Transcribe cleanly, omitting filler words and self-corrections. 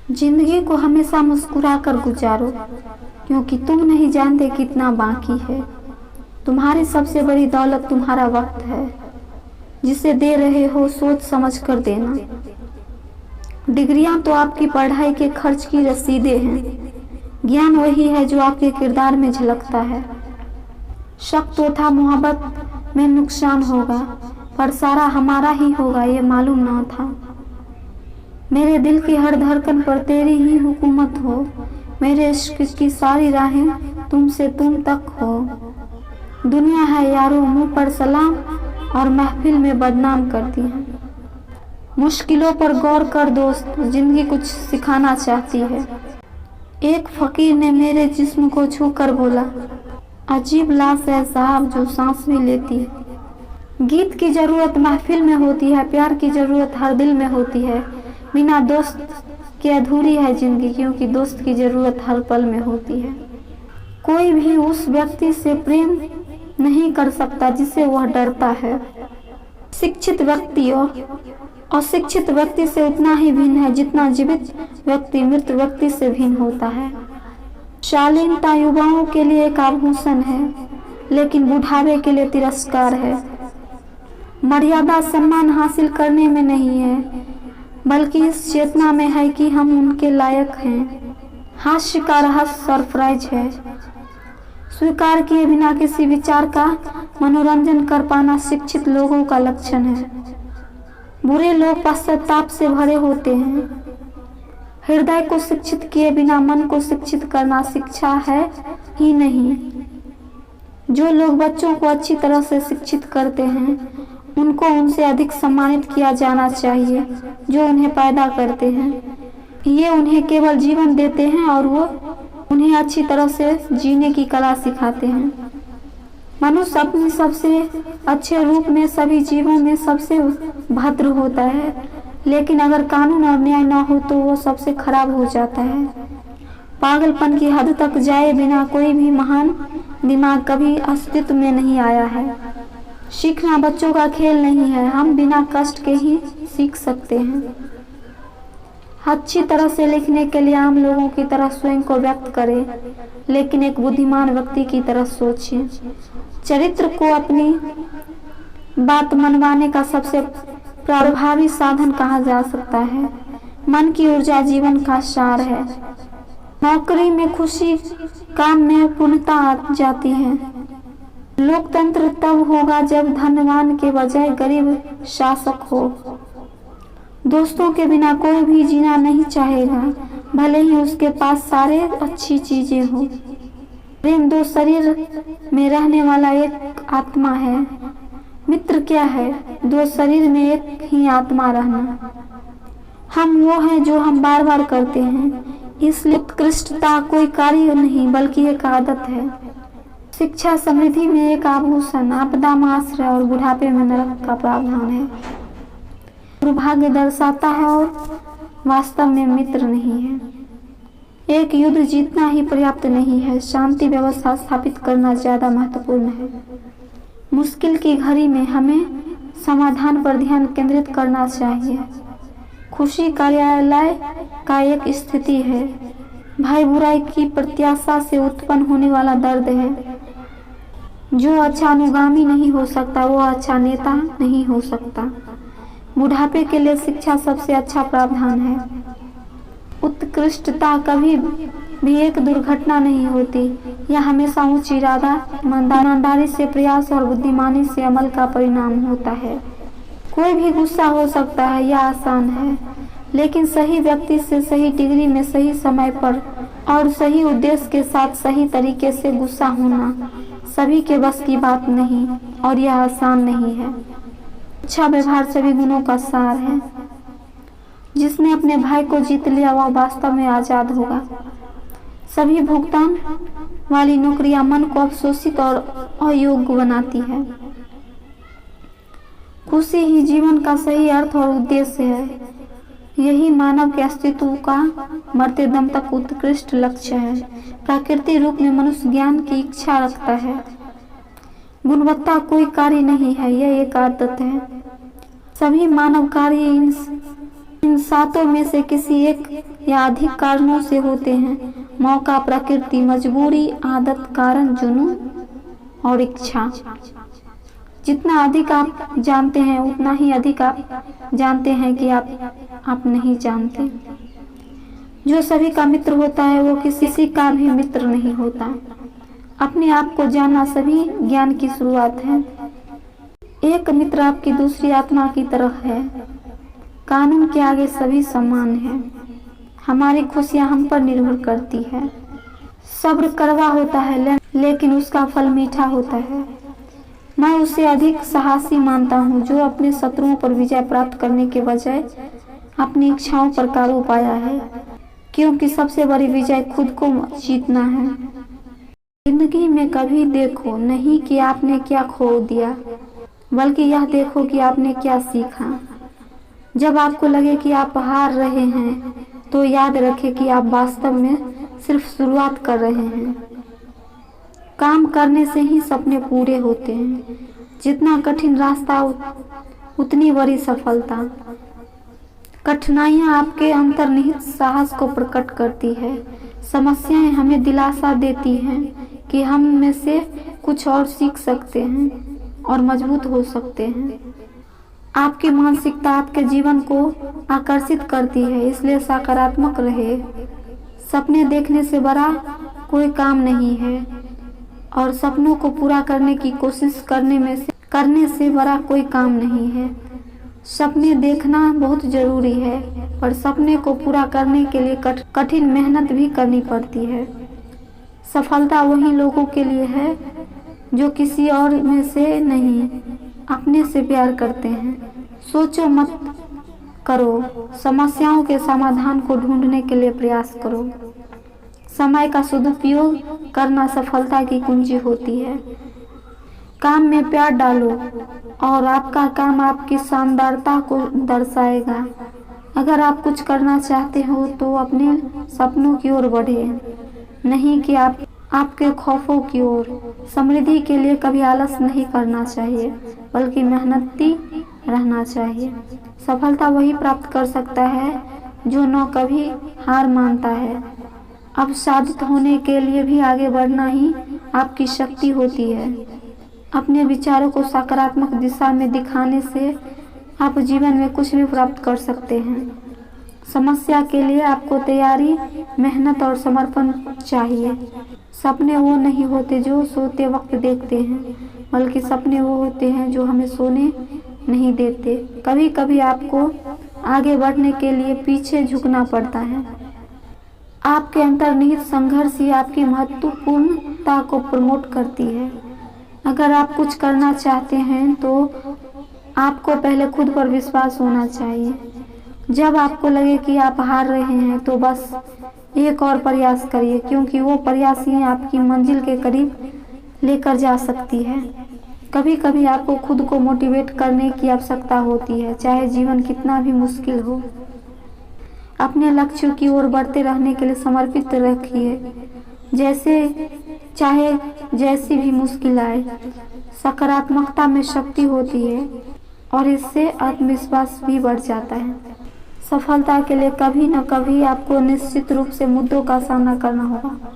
जिंदगी को हमेशा मुस्कुरा कर गुजारो, क्योंकि तुम नहीं जानते कितना बाकी है। तुम्हारी सबसे बड़ी दौलत तुम्हारा वक्त है, जिसे दे रहे हो सोच समझ कर देना। डिग्रियां तो आपकी पढ़ाई के खर्च की रसीदें हैं, ज्ञान वही है जो आपके किरदार में झलकता है। शक तो था मोहब्बत में नुकसान होगा, पर सारा हमारा ही होगा ये मालूम ना था। मेरे दिल की हर धड़कन पर तेरी ही हुकूमत हो, मेरे इश्क की सारी राहें तुमसे तुम तक हो। दुनिया है यारो मुंह पर सलाम और महफिल में बदनाम करती है। मुश्किलों पर गौर कर दोस्त, जिंदगी कुछ सिखाना चाहती है। एक फकीर ने मेरे जिस्म को छू कर बोला, अजीब लाश है साहब जो सांस भी लेती है। गीत की जरूरत महफिल में होती है, प्यार की जरूरत हर दिल में होती है। बिना दोस्त के अधूरी है जिंदगी, क्योंकि दोस्त की जरूरत हर पल में होती है। कोई भी उस व्यक्ति से प्रेम नहीं कर सकता जिससे वह डरता है। शिक्षित व्यक्ति और अशिक्षित व्यक्ति से उतना ही भिन्न है जितना जीवित व्यक्ति मृत व्यक्ति से भिन्न होता है। शालीनता युवाओं के लिए एक आभूषण है, लेकिन बुढ़ावे के लिए तिरस्कार है। मर्यादा सम्मान हासिल करने में नहीं है, बल्कि इस चेतना में है कि हम उनके लायक हैं। हास्य का रहस्य सरप्राइज है। स्वीकार किए बिना किसी विचार का मनोरंजन कर पाना शिक्षित लोगों का लक्षण है। बुरे लोग पश्चाताप से भरे होते हैं। हृदय को शिक्षित किए बिना मन को शिक्षित करना शिक्षा है ही नहीं। जो लोग बच्चों को अच्छी तरह से शिक्षित करते हैं, उनको उनसे अधिक सम्मानित किया जाना चाहिए जो उन्हें पैदा करते हैं। ये उन्हें केवल जीवन देते हैं और वो उन्हें अच्छी तरह से जीने की कला सिखाते हैं। मनुष्य अपने सबसे अच्छे रूप में सभी जीवों में सबसे भद्र होता है, लेकिन अगर कानून और न्याय न हो तो वो सबसे खराब हो जाता है। पागलपन की हद तक जाए बिना कोई भी महान दिमाग कभी अस्तित्व में नहीं आया है। सीखना बच्चों का खेल नहीं है, हम बिना कष्ट के ही सीख सकते हैं। अच्छी तरह से लिखने के लिए आम लोगों की तरह स्वयं को व्यक्त करें, लेकिन एक बुद्धिमान व्यक्ति की तरह सोचें। चरित्र को अपनी बात मनवाने का सबसे प्रभावी साधन कहा जा सकता है। मन की ऊर्जा जीवन का सार है। नौकरी में खुशी, काम में पूर्णता आ जाती है। लोकतंत्र तब होगा जब धनवान के बजाय गरीब शासक हो। दोस्तों के बिना कोई भी जीना नहीं चाहेगा, भले ही उसके पास सारे अच्छी चीजें हो। प्रेम दो शरीर में रहने वाला एक आत्मा है। मित्र क्या है? दो शरीर में एक ही आत्मा रहना। हम वो हैं जो हम बार बार करते हैं, इसलिए उत्कृष्टता कोई कार्य नहीं बल्कि एक आदत है। शिक्षा समृद्धि में एक आभूषण, आपदा में आश्रय और बुढ़ापे में नरक का प्रावधान है। दुर्भाग्य दर्शाता है और वास्तव में मित्र नहीं है। एक युद्ध जीतना ही पर्याप्त नहीं है, शांति व्यवस्था स्थापित करना ज्यादा महत्वपूर्ण है। मुश्किल की घड़ी में हमें समाधान पर ध्यान केंद्रित करना चाहिए। खुशी कार्यालय का एक स्थिति है। भय बुराई की प्रत्याशा से उत्पन्न होने वाला दर्द है। जो अच्छा अनुगामी नहीं हो सकता वो अच्छा नेता नहीं हो सकता। बुढ़ापे के लिए शिक्षा सबसे अच्छा प्रावधान है। उत्कृष्टता कभी भी एक दुर्घटना नहीं होती, यह हमेशा उच्च इरादा, ईमानदारी से प्रयास और बुद्धिमानी से अमल का परिणाम होता है। कोई भी गुस्सा हो सकता है, यह आसान है, लेकिन सही व्यक्ति से सही डिग्री में सही समय पर और सही उद्देश्य के साथ सही तरीके से गुस्सा होना सभी के बस की बात नहीं और यह आसान नहीं है। अच्छा व्यवहार सभी गुणों का सार है। जिसने अपने भाई को जीत लिया वह वास्तव में आजाद होगा। सभी भुगतान वाली नौकरियां मन को अवशोषित और अयोग्य बनाती है। खुशी ही जीवन का सही अर्थ और उद्देश्य है। यही मानव के अस्तित्व का मरते दम तक उत्कृष्ट लक्ष्य है। प्राकृतिक रूप में मनुष्य ज्ञान की इच्छा रखता है। गुणवत्ता कोई कार्य नहीं है, यह एक आदत है। सभी मानव कार्य इन सातों में से किसी एक या अधिक कारणों से होते हैं। मौका, प्रकृति, मजबूरी, आदत, कारण, जुनून और इच्छा। जितना अधिक आप जानते हैं उतना ही अधिक आप जानते हैं कि आप नहीं जानते। जो सभी का मित्र होता है वो किसी का भी मित्र नहीं होता। अपने आप को जानना सभी ज्ञान की शुरुआत है। एक मित्र आपकी दूसरी आत्मा की तरह है। कानून के आगे सभी समान है। हमारी खुशियाँ हम पर निर्भर करती है। सब्र कड़वा होता है लेकिन उसका फल मीठा होता है। मैं उसे अधिक साहसी मानता हूँ जो अपने शत्रुओं पर विजय प्राप्त करने के बजाय अपनी इच्छाओं पर काबू पाया है, क्योंकि सबसे बड़ी विजय खुद को जीतना है। जिंदगी में कभी देखो नहीं कि आपने क्या खो दिया, बल्कि यह देखो कि आपने क्या सीखा। जब आपको लगे कि आप हार रहे हैं तो याद रखें कि आप वास्तव में सिर्फ शुरुआत कर रहे हैं। काम करने से ही सपने पूरे होते हैं। जितना कठिन रास्ता उतनी बड़ी सफलता। कठिनाइयाँ आपके अंतर्निहित साहस को प्रकट करती है। समस्याएं हमें दिलासा देती हैं कि हम में से कुछ और सीख सकते हैं और मजबूत हो सकते हैं। आपकी मानसिकता आपके जीवन को आकर्षित करती है, इसलिए सकारात्मक रहे। सपने देखने से बड़ा कोई काम नहीं है और सपनों को पूरा करने की कोशिश करने से बड़ा कोई काम नहीं है। सपने देखना बहुत जरूरी है, पर सपने को पूरा करने के लिए कठिन मेहनत भी करनी पड़ती है। सफलता वही लोगों के लिए है जो किसी और में से नहीं, अपने से प्यार करते हैं। सोचो मत करो, समस्याओं के समाधान को ढूंढने के लिए प्रयास करो। समय का सदुपयोग करना सफलता की कुंजी होती है। काम में प्यार डालो और आपका काम आपकी शानदारता को दर्शाएगा। अगर आप कुछ करना चाहते हो तो अपने सपनों की ओर बढ़े, नहीं कि आपके खौफों की ओर। समृद्धि के लिए कभी आलस नहीं करना चाहिए, बल्कि मेहनती रहना चाहिए। सफलता वही प्राप्त कर सकता है जो न कभी हार मानता है। अब साबित होने के लिए भी आगे बढ़ना ही आपकी शक्ति होती है। अपने विचारों को सकारात्मक दिशा में दिखाने से आप जीवन में कुछ भी प्राप्त कर सकते हैं। समस्या के लिए आपको तैयारी, मेहनत और समर्पण चाहिए। सपने वो नहीं होते जो सोते वक्त देखते हैं, बल्कि सपने वो होते हैं जो हमें सोने नहीं देते। कभी कभी आपको आगे बढ़ने के लिए पीछे झुकना पड़ता है। आपके अंतर्निहित संघर्ष ही आपकी महत्वपूर्णता को प्रमोट करती है। अगर आप कुछ करना चाहते हैं तो आपको पहले खुद पर विश्वास होना चाहिए। जब आपको लगे कि आप हार रहे हैं तो बस एक और प्रयास करिए, क्योंकि वो प्रयास ही आपकी मंजिल के करीब लेकर जा सकती है। कभी कभी आपको खुद को मोटिवेट करने की आवश्यकता होती है, चाहे जीवन कितना भी मुश्किल हो। अपने लक्ष्यों की ओर बढ़ते रहने के लिए समर्पित रखिए, चाहे जैसी भी मुश्किल आए। सकारात्मकता में शक्ति होती है और इससे आत्मविश्वास भी बढ़ जाता है। सफलता के लिए कभी न कभी आपको निश्चित रूप से मुद्दों का सामना करना होगा।